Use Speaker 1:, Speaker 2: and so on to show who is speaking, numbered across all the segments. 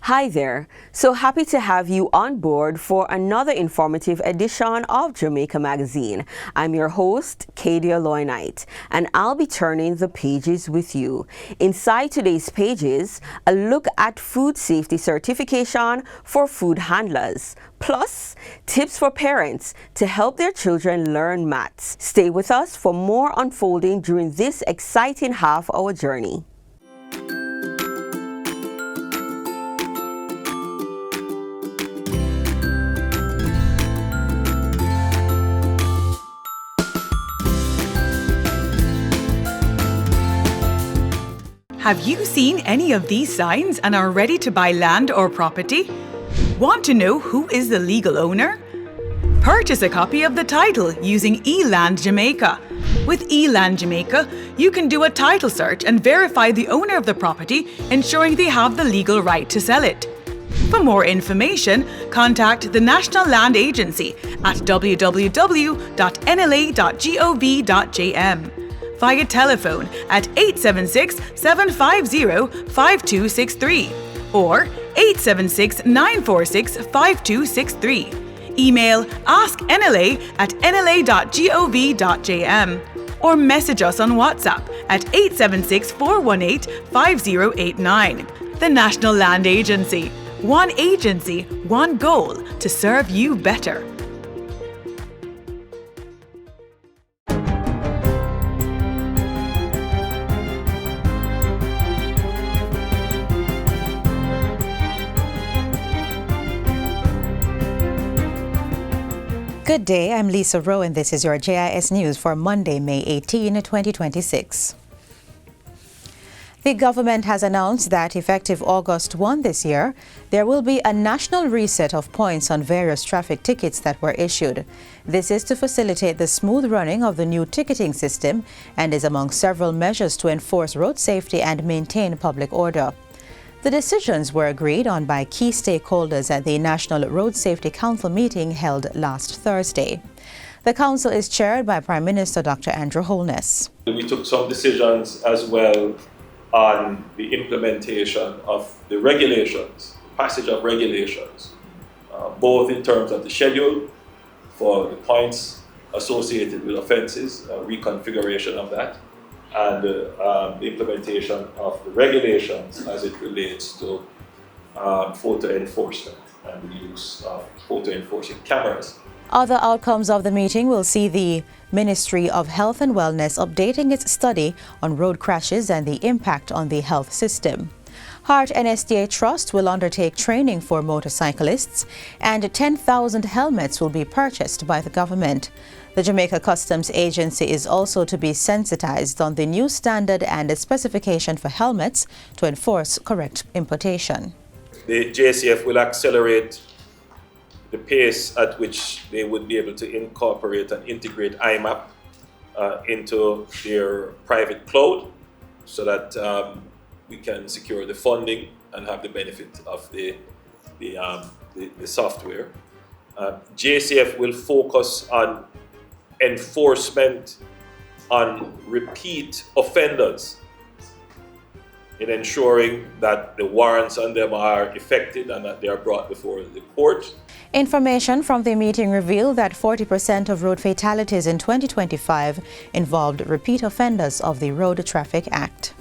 Speaker 1: Hi there. So happy to have you on board for another informative edition of Jamaica Magazine. I'm your host, Kadia Loy-Knight, and I'll be turning the pages with you. Inside today's pages, a look at food safety certification for food handlers, plus tips for parents to help their children learn maths. Stay with us for more unfolding during this exciting half-hour journey.
Speaker 2: Have you seen any of these signs and are ready to buy land or property? Want to know who is the legal owner? Purchase a copy of the title using eLand Jamaica. With eLand Jamaica, you can do a title search and verify the owner of the property, ensuring they have the legal right to sell it. For more information, contact the National Land Agency at www.nla.gov.jm. via telephone at 876-750-5263 or 876-946-5263. Email asknla@nla.gov.jm or message us on WhatsApp at 876-418-5089. The National Land Agency. One agency, one goal to serve you better.
Speaker 3: Good day, I'm Lisa Rowe and this is your JIS News for Monday, May 18, 2026. The government has announced that effective August 1 this year, there will be a national reset of points on various traffic tickets that were issued. This is to facilitate the smooth running of the new ticketing system and is among several measures to enforce road safety and maintain public order. The decisions were agreed on by key stakeholders at the National Road Safety Council meeting held last Thursday. The council is chaired by Prime Minister Dr. Andrew Holness.
Speaker 4: We took some decisions as well on the implementation of the regulations, passage of regulations, both in terms of the schedule for the points associated with offences, reconfiguration of that, and the implementation of the regulations as it relates to photo enforcement and the use of photo enforcing cameras.
Speaker 3: Other outcomes of the meeting will see the Ministry of Health and Wellness updating its study on road crashes and the impact on the health system. Heart NSDA Trust will undertake training for motorcyclists, and 10,000 helmets will be purchased by the government. The Jamaica Customs Agency is also to be sensitized on the new standard and a specification for helmets to enforce correct importation.
Speaker 4: The JCF will accelerate the pace at which they would be able to incorporate and integrate IMAP into their private cloud so that we can secure the funding and have the benefit of the software. JCF will focus on enforcement on repeat offenders in ensuring that the warrants on them are effected and that they are brought before the court.
Speaker 3: Information from the meeting revealed that 40% of road fatalities in 2025 involved repeat offenders of the Road Traffic Act.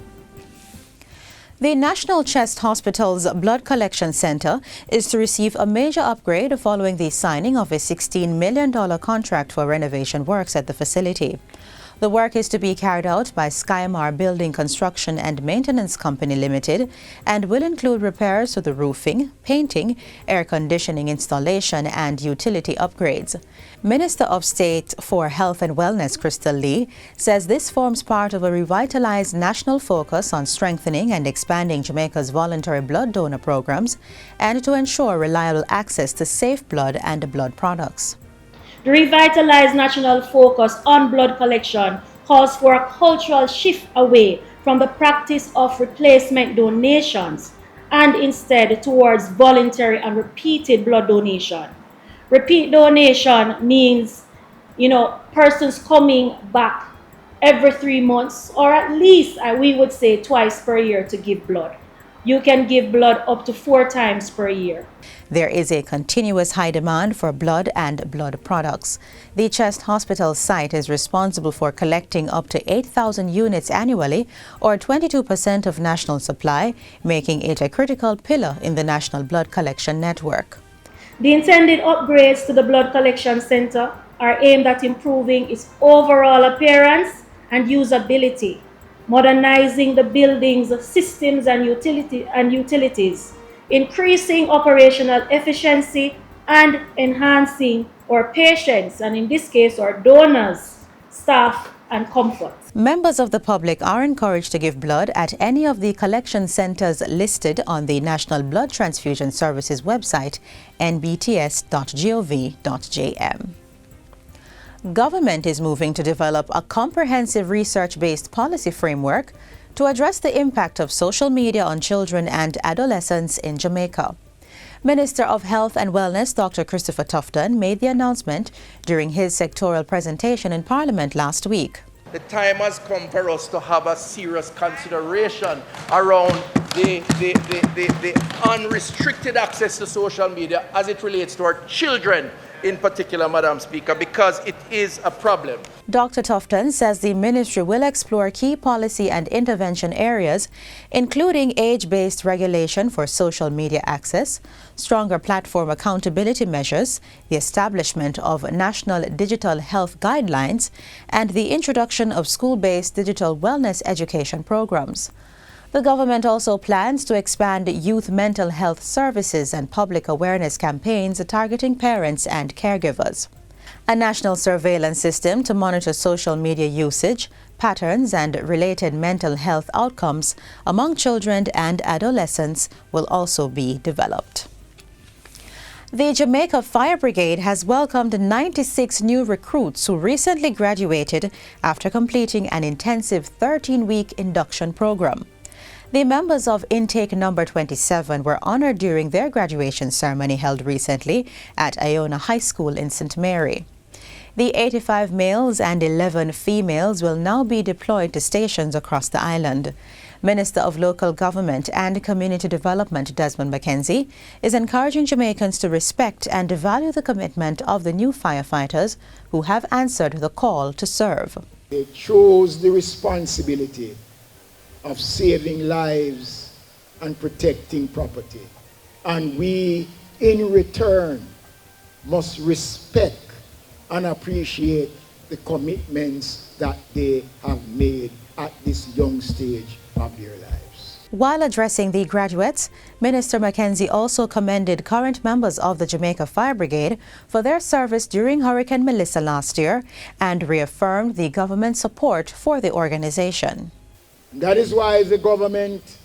Speaker 3: The National Chest Hospital's Blood Collection Center is to receive a major upgrade following the signing of a $16 million contract for renovation works at the facility. The work is to be carried out by Skymar Building Construction and Maintenance Company Limited and will include repairs to the roofing, painting, air conditioning installation and utility upgrades. Minister of State for Health and Wellness Crystal Lee says this forms part of a revitalized national focus on strengthening and expanding Jamaica's voluntary blood donor programs and to ensure reliable access to safe blood and blood products.
Speaker 5: The revitalized national focus on blood collection calls for a cultural shift away from the practice of replacement donations and instead towards voluntary and repeated blood donation. Repeat donation means, persons coming back every 3 months or at least, we would say, twice per year to give blood. you can give blood up to 4 times per year.
Speaker 3: There is a continuous high demand for blood and blood products. The Chest Hospital site is responsible for collecting up to 8,000 units annually, or 22% of national supply, making it a critical pillar in the national blood collection network.
Speaker 5: The intended upgrades to the blood collection center are aimed at improving its overall appearance and usability, modernizing the building's systems and utilities, increasing operational efficiency, and enhancing our patients, and in this case our donors, staff, and comfort.
Speaker 3: Members of the public are encouraged to give blood at any of the collection centers listed on the National Blood Transfusion Services website, nbts.gov.jm. Government is moving to develop a comprehensive research-based policy framework to address the impact of social media on children and adolescents in Jamaica. Minister of Health and Wellness Dr. Christopher Tufton made the announcement during his sectoral presentation in Parliament last week.
Speaker 6: The time has come for us to have a serious consideration around the unrestricted access to social media as it relates to our children in particular, Madam Speaker, because it is a problem.
Speaker 3: Dr. Tufton says the ministry will explore key policy and intervention areas, including age-based regulation for social media access, stronger platform accountability measures, the establishment of national digital health guidelines, and the introduction of school-based digital wellness education programs. The government also plans to expand youth mental health services and public awareness campaigns targeting parents and caregivers. A national surveillance system to monitor social media usage, patterns, and related mental health outcomes among children and adolescents will also be developed. The Jamaica Fire Brigade has welcomed 96 new recruits who recently graduated after completing an intensive 13-week induction program. The members of intake number 27 were honored during their graduation ceremony held recently at Iona High School in St. Mary. The 85 males and 11 females will now be deployed to stations across the island. Minister of Local Government and Community Development Desmond McKenzie is encouraging Jamaicans to respect and value the commitment of the new firefighters who have answered the call to serve.
Speaker 7: They chose the responsibility of saving lives and protecting property. And we, in return, must respect and appreciate the commitments that they have made at this young stage of their lives.
Speaker 3: While addressing the graduates, Minister McKenzie also commended current members of the Jamaica Fire Brigade for their service during Hurricane Melissa last year and reaffirmed the government's support for the organization.
Speaker 7: That is why the government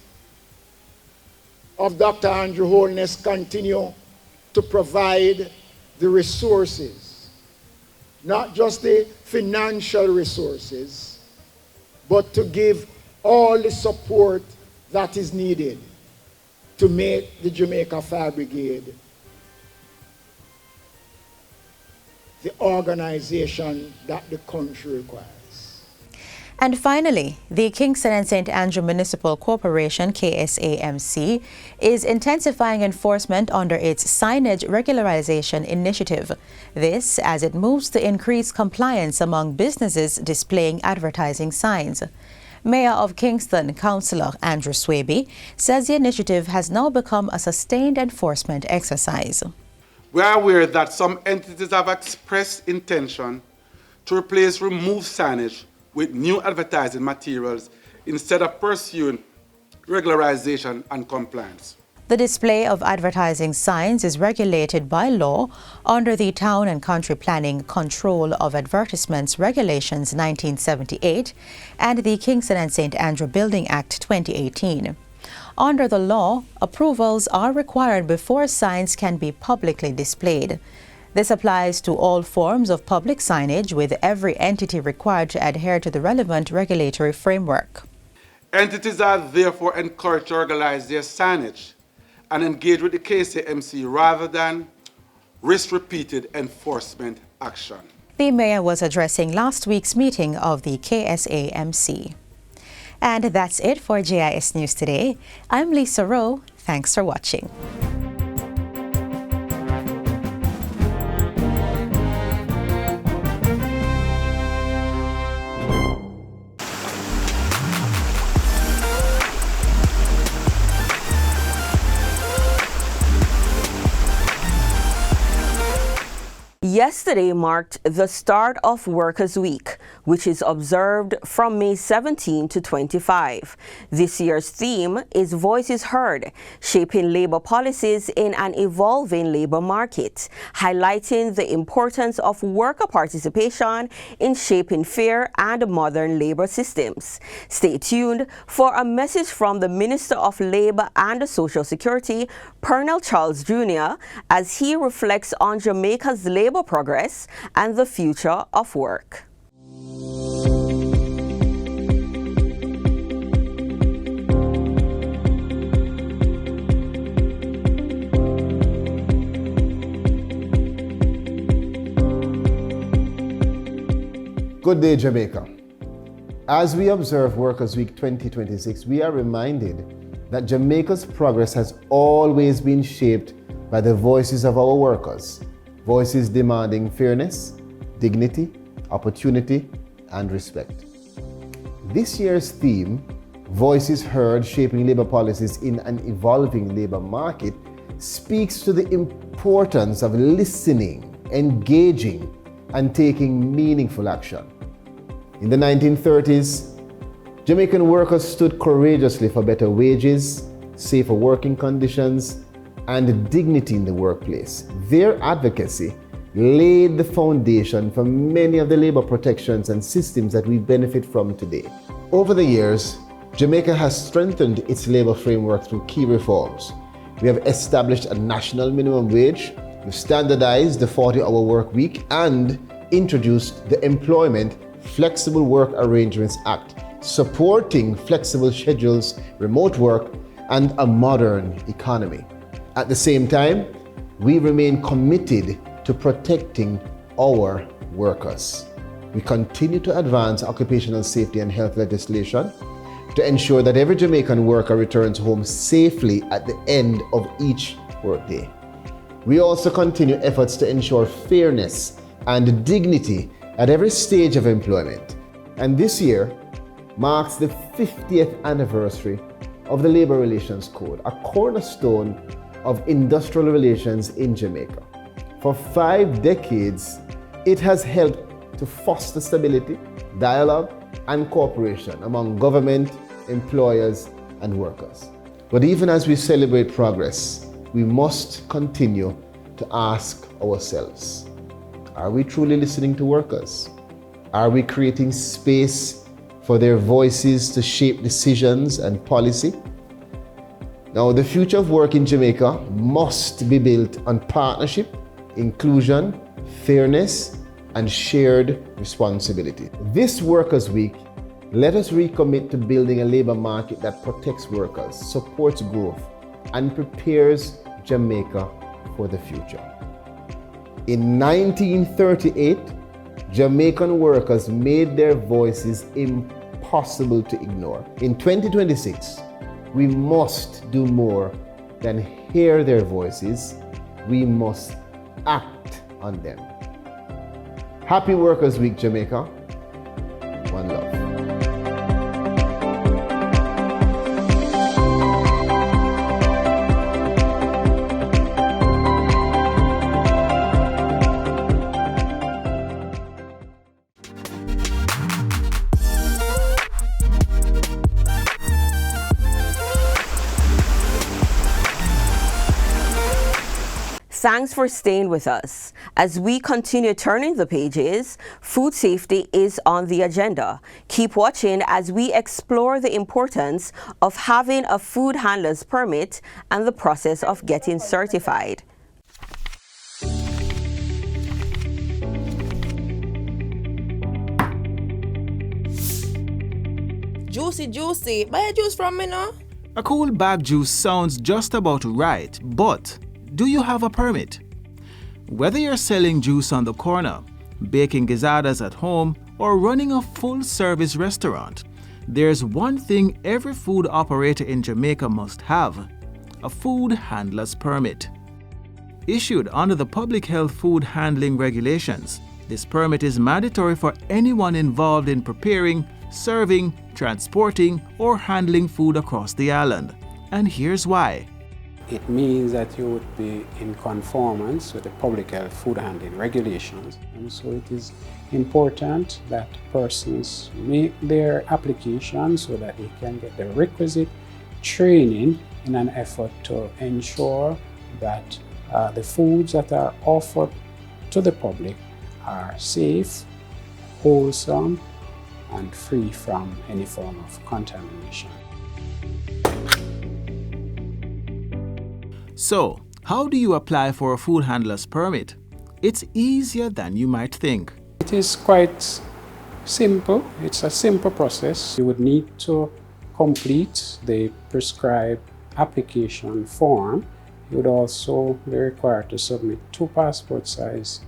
Speaker 7: of Dr. Andrew Holness continue to provide the resources, not just the financial resources, but to give all the support that is needed to make the Jamaica Fire Brigade the organization that the country requires.
Speaker 3: And finally, the Kingston and St. Andrew Municipal Corporation, KSAMC, is intensifying enforcement under its signage regularization initiative. This as it moves to increase compliance among businesses displaying advertising signs. Mayor of Kingston, Councillor Andrew Swaby, says the initiative has now become a sustained enforcement exercise.
Speaker 8: We are aware that some entities have expressed intention to replace removed signage with new advertising materials instead of pursuing regularization and compliance.
Speaker 3: The display of advertising signs is regulated by law under the Town and Country Planning Control of Advertisements Regulations 1978 and the Kingston and St. Andrew Building Act 2018. Under the law, approvals are required before signs can be publicly displayed. This applies to all forms of public signage, with every entity required to adhere to the relevant regulatory framework.
Speaker 8: Entities are therefore encouraged to regularize their signage and engage with the KSAMC rather than risk repeated enforcement action.
Speaker 3: The mayor was addressing last week's meeting of the KSAMC. And that's it for JIS News Today. I'm Lisa Rowe. Thanks for watching.
Speaker 1: Yesterday marked the start of Workers' Week, which is observed from May 17 to 25. This year's theme is Voices Heard, shaping labor policies in an evolving labor market, highlighting the importance of worker participation in shaping fair and modern labor systems. Stay tuned for a message from the Minister of Labor and Social Security, Pernell Charles Jr., as he reflects on Jamaica's labor progress and the future of work.
Speaker 9: Good day, Jamaica. As we observe Workers' Week 2026, we are reminded that Jamaica's progress has always been shaped by the voices of our workers, voices demanding fairness, dignity, opportunity, and respect. This year's theme, Voices Heard, Shaping Labor Policies in an Evolving Labor Market, speaks to the importance of listening, engaging, and taking meaningful action. In the 1930s, Jamaican workers stood courageously for better wages, safer working conditions, and dignity in the workplace. Their advocacy laid the foundation for many of the labor protections and systems that we benefit from today. Over the years, Jamaica has strengthened its labor framework through key reforms. We have established a national minimum wage, we've standardized the 40-hour work week, and introduced the Employment Flexible Work Arrangements Act, supporting flexible schedules, remote work, and a modern economy. At the same time, we remain committed to protecting our workers. We continue to advance occupational safety and health legislation to ensure that every Jamaican worker returns home safely at the end of each workday. We also continue efforts to ensure fairness and dignity at every stage of employment. And this year marks the 50th anniversary of the Labor Relations Code, a cornerstone of industrial relations in Jamaica. For 5 decades, it has helped to foster stability, dialogue, and cooperation among government, employers, and workers. But even as we celebrate progress, we must continue to ask ourselves, are we truly listening to workers? Are we creating space for their voices to shape decisions and policy? Now, the future of work in Jamaica must be built on partnership, inclusion, fairness, and shared responsibility. This Workers' Week, let us recommit to building a labor market that protects workers, supports growth, and prepares Jamaica for the future. In 1938, Jamaican workers made their voices impossible to ignore. In 2026, we must do more than hear their voices. We must act on them. Happy Workers' Week, Jamaica. One love.
Speaker 1: Thanks for staying with us. As we continue turning the pages, food safety is on the agenda. Keep watching as we explore the importance of having a food handler's permit and the process of getting certified.
Speaker 10: Juicy, buy a juice from me now.
Speaker 11: A cool bag juice sounds just about right, but do you have a permit? Whether you're selling juice on the corner, baking gizadas at home, or running a full-service restaurant, There's one thing every food operator in Jamaica must have: a food handler's permit. Issued under the Public Health Food Handling Regulations, this permit is mandatory for anyone involved in preparing, serving, transporting, or handling food across the island. And here's why.
Speaker 12: It means that you would be in conformance with the Public Health Food Handling Regulations. And so it is important that persons make their application so that they can get the requisite training in an effort to ensure that the foods that are offered to the public are safe, wholesome, and free from any form of contamination.
Speaker 11: So, how do you apply for a food handler's permit? It's easier than you might think.
Speaker 12: It is quite simple. It's a simple process. You would need to complete the prescribed application form. You would also be required to submit 2 passport-size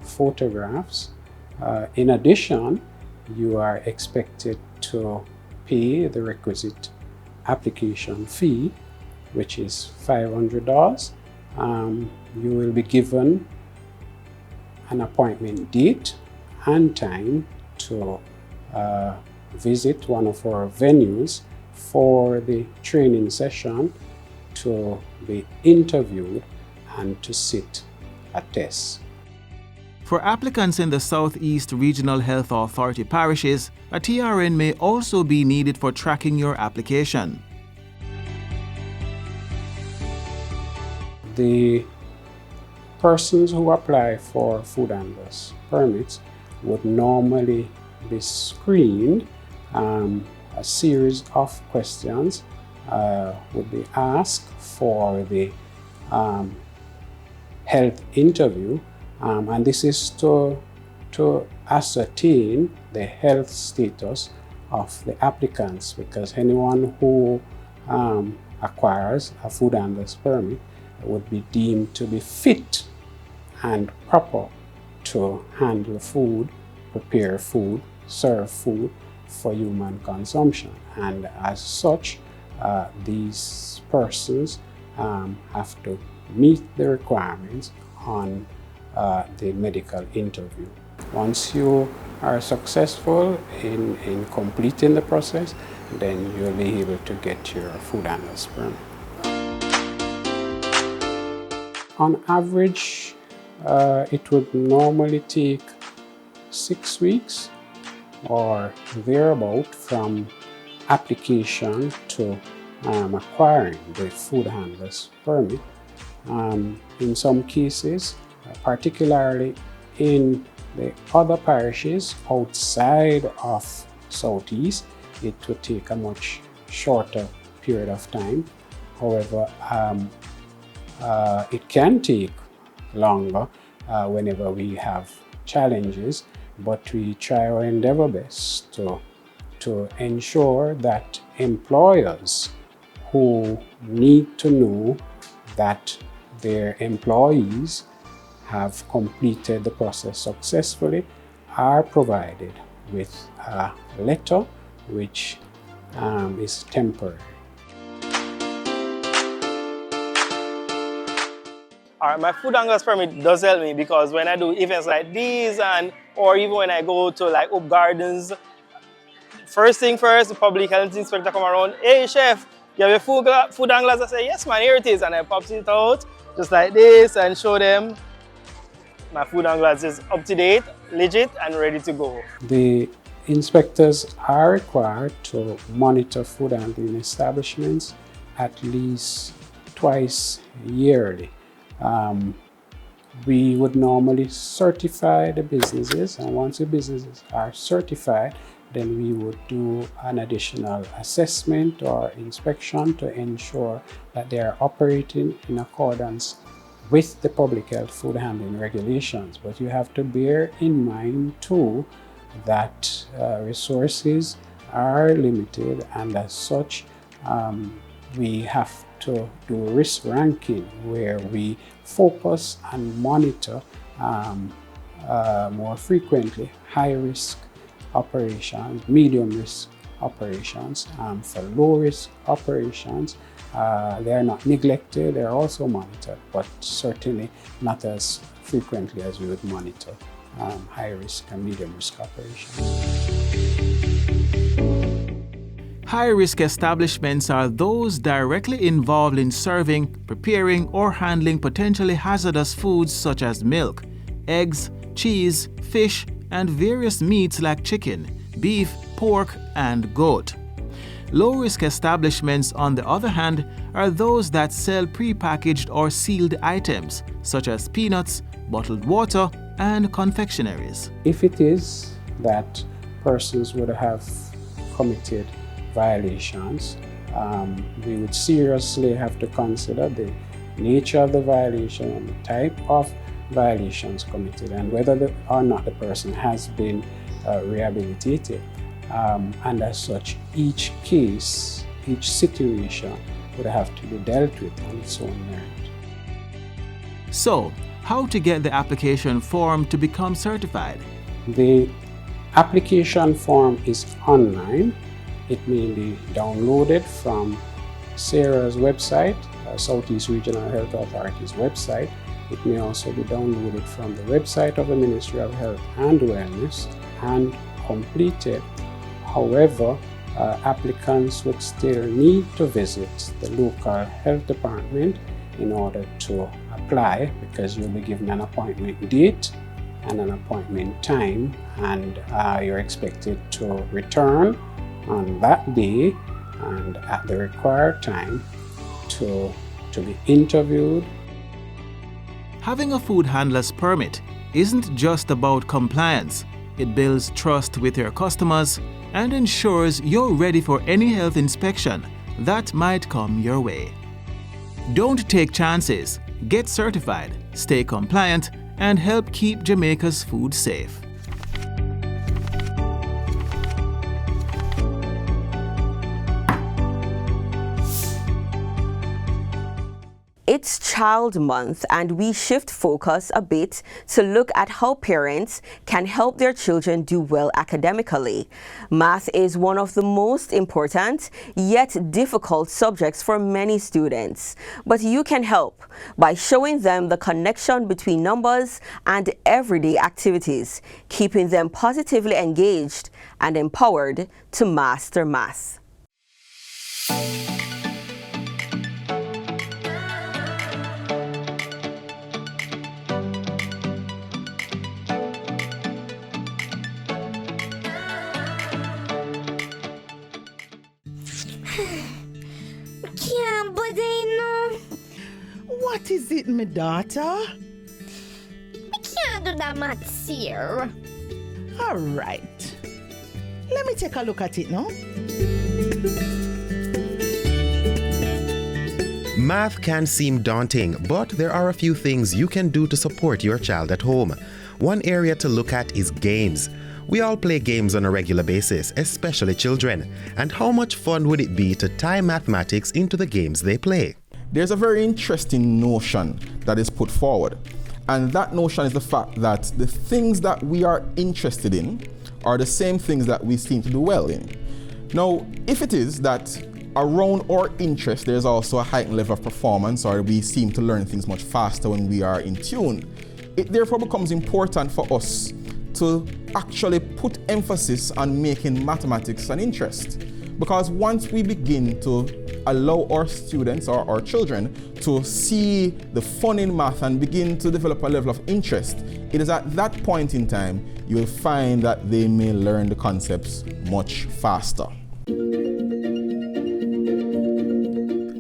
Speaker 12: photographs. In addition, you are expected to pay the requisite application fee, which is $500. You will be given an appointment date and time to visit one of our venues for the training session, to be interviewed, and to sit a test.
Speaker 11: For applicants in the Southeast Regional Health Authority parishes, a TRN may also be needed for tracking your application.
Speaker 12: The persons who apply for food handlers permits would normally be screened. A series of questions would be asked for the health interview, and this is to ascertain the health status of the applicants, because anyone who acquires a food handler's permit would be deemed to be fit and proper to handle food, prepare food, serve food for human consumption. And as such, these persons have to meet the requirements on the medical interview. Once you are successful in completing the process, then you'll be able to get your food handler's permit. On average, it would normally take 6 weeks or thereabout from application to acquiring the food handler's permit. In some cases, particularly in the other parishes outside of Southeast, it would take a much shorter period of time. However, it can take longer whenever we have challenges, but we try our endeavor best to ensure that employers who need to know that their employees have completed the process successfully are provided with a letter which is temporary.
Speaker 13: My food handler's permit does help me, because when I do events like these, or even when I go to like Hope Gardens, first thing first, the public health inspector come around, "Hey chef, you have your food handlers?" I say, "Yes man, here it is," and I pop it out just like this and show them my food handlers is up to date, legit, and ready to go.
Speaker 12: The inspectors are required to monitor food handling establishments at least twice yearly. We would normally certify the businesses, and once the businesses are certified, then we would do an additional assessment or inspection to ensure that they are operating in accordance with the public health food handling regulations. But you have to bear in mind too that resources are limited, and as such we have to do risk ranking, where we focus and monitor more frequently high risk operations, medium risk operations. For low-risk operations, they are not neglected, they are also monitored, but certainly not as frequently as we would monitor high-risk and medium-risk operations.
Speaker 11: High-risk establishments are those directly involved in serving, preparing, or handling potentially hazardous foods such as milk, eggs, cheese, fish, and various meats like chicken, beef, pork, and goat. Low-risk establishments, on the other hand, are those that sell prepackaged or sealed items such as peanuts, bottled water, and confectionaries.
Speaker 12: If it is that persons would have committed violations, we would seriously have to consider the nature of the violation and the type of violations committed and whether or not the person has been rehabilitated. And as such, each case, each situation would have to be dealt with on its own merit.
Speaker 11: So, how to get the application form to become certified?
Speaker 12: The application form is online. It may be downloaded from SARA's website, Southeast Regional Health Authority's website. It may also be downloaded from the website of the Ministry of Health and Wellness and completed. However, applicants would still need to visit the local health department in order to apply, because you'll be given an appointment date and an appointment time, and you're expected to return on that day and at the required time to be interviewed.
Speaker 11: Having a food handler's permit isn't just about compliance. It builds trust with your customers and ensures you're ready for any health inspection that might come your way. Don't take chances. Get certified, stay compliant, and help keep Jamaica's food safe.
Speaker 1: It's Child Month, and we shift focus a bit to look at how parents can help their children do well academically. Math is one of the most important yet difficult subjects for many students. But you can help by showing them the connection between numbers and everyday activities, keeping them positively engaged and empowered to master math.
Speaker 14: What is it, my daughter?
Speaker 15: I can't do that maths here.
Speaker 14: All right. Let me take a look at it now.
Speaker 16: Math can seem daunting, but there are a few things you can do to support your child at home. One area to look at is games. We all play games on a regular basis, especially children. And how much fun would it be to tie mathematics into the games they play?
Speaker 17: There's a very interesting notion that is put forward. And that notion is the fact that the things that we are interested in are the same things that we seem to do well in. Now, if it is that around our interest there's also a heightened level of performance, or we seem to learn things much faster when we are in tune, it therefore becomes important for us to actually put emphasis on making mathematics an interest. Because once we begin to allow our students or our children to see the fun in math and begin to develop a level of interest, it is at that point in time you will find that they may learn the concepts much faster.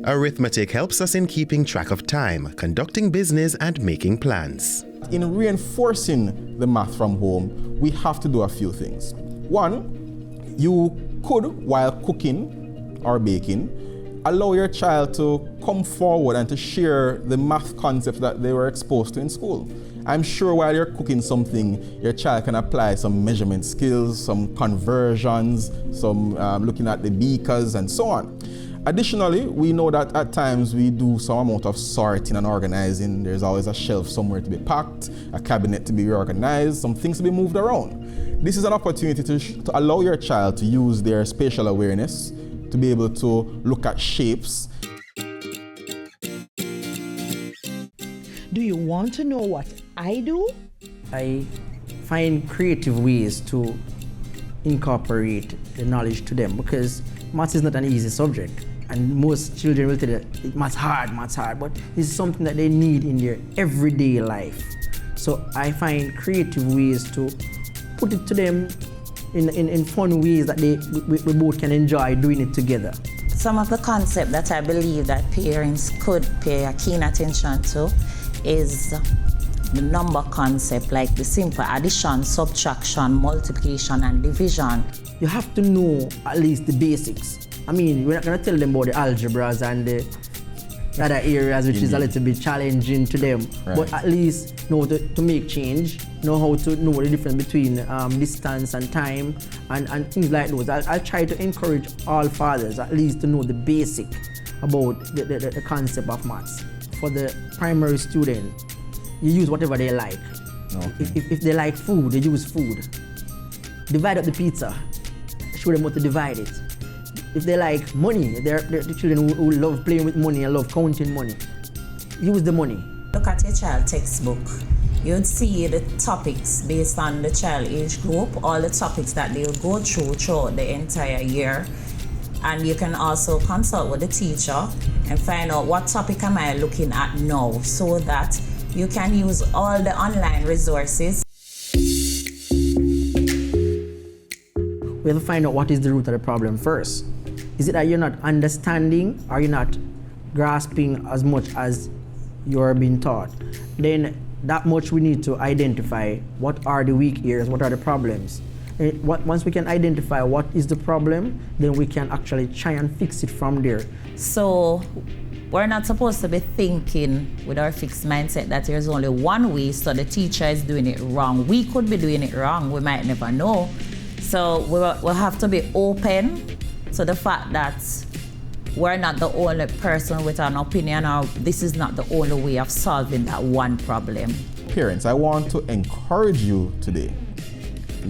Speaker 16: Arithmetic helps us in keeping track of time, conducting business, and making plans.
Speaker 17: In reinforcing the math from home, we have to do a few things. One, you could, while cooking or baking, allow your child to come forward and to share the math concepts that they were exposed to in school. I'm sure while you're cooking something, your child can apply some measurement skills, some conversions, some looking at the beakers and so on. Additionally, we know that at times we do some amount of sorting and organizing. There's always a shelf somewhere to be packed, a cabinet to be reorganized, some things to be moved around. This is an opportunity to allow your child to use their spatial awareness, to be able to look at shapes.
Speaker 14: Do you want to know what I do?
Speaker 18: I find creative ways to incorporate the knowledge to them, because maths is not an easy subject, and most children will tell you maths hard, but it's something that they need in their everyday life. So I find creative ways to put it to them in fun ways that we both can enjoy doing it together.
Speaker 19: Some of the concepts that I believe that parents could pay a keen attention to is the number concept, like the simple addition, subtraction, multiplication, and division.
Speaker 18: You have to know at least the basics. I mean, we're not going to tell them about the algebras and the other areas which is a little bit challenging to them, but at least know to make change, know how to know the difference between distance and time and things like those. I'll try to encourage all fathers at least to know the basic about the concept of maths. For the primary student, you use whatever they like. Okay. If they like food, they use food. Divide up the pizza, show them how to divide it. If they like money, they're the children who love playing with money and love counting money, use the money.
Speaker 19: Look at your child textbook. You'd see the topics based on the child age group, all the topics that they'll go through throughout the entire year. And you can also consult with the teacher and find out what topic am I looking at now, so that you can use all the online resources.
Speaker 18: We have to find out what is the root of the problem first. Is it that you're not understanding, or you're not grasping as much as you're being taught? Then that much we need to identify what are the weak areas, what are the problems. Once we can identify what is the problem, then we can actually try and fix it from there.
Speaker 19: So we're not supposed to be thinking with our fixed mindset that there's only one way, so the teacher is doing it wrong. We could be doing it wrong, we might never know. So we'll have to be open to the fact that we're not the only person with an opinion, or this is not the only way of solving that one problem.
Speaker 17: Parents, I want to encourage you today.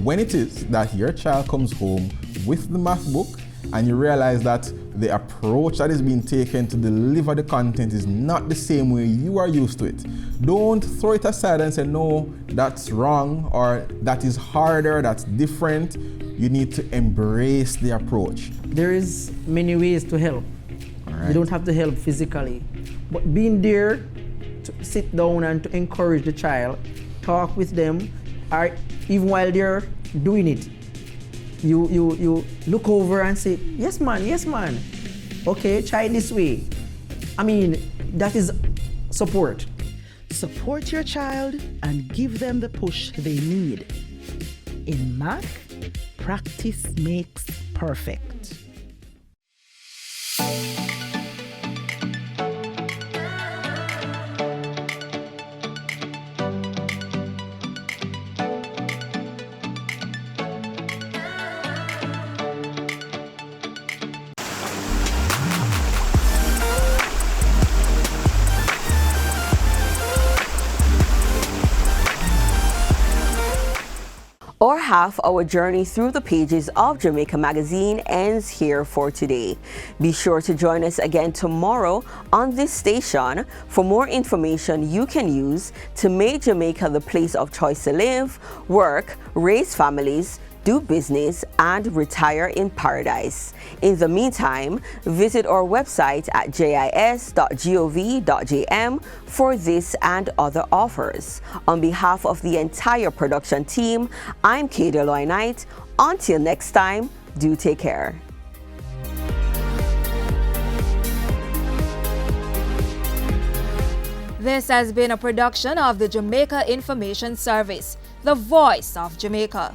Speaker 17: When it is that your child comes home with the math book and you realize that the approach that is being taken to deliver the content is not the same way you are used to it, don't throw it aside and say, no, that's wrong, or that is harder, that's different. You need to embrace the approach.
Speaker 18: There is many ways to help.
Speaker 17: Right.
Speaker 18: You don't have to help physically, but being there to sit down and to encourage the child, talk with them, or even while they're doing it, you look over and say, yes man, okay, try it this way. I mean, that is support.
Speaker 14: Support your child and give them the push they need. In math, practice makes perfect.
Speaker 1: Our half-hour journey through the pages of Jamaica Magazine ends here for today. Be sure to join us again tomorrow on this station for more information you can use to make Jamaica the place of choice to live, work, raise families, do business, and retire in paradise. In the meantime, visit our website at jis.gov.jm for this and other offers. On behalf of the entire production team, I'm Katie Loy Knight. Until next time, do take care.
Speaker 20: This has been a production of the Jamaica Information Service, the voice of Jamaica.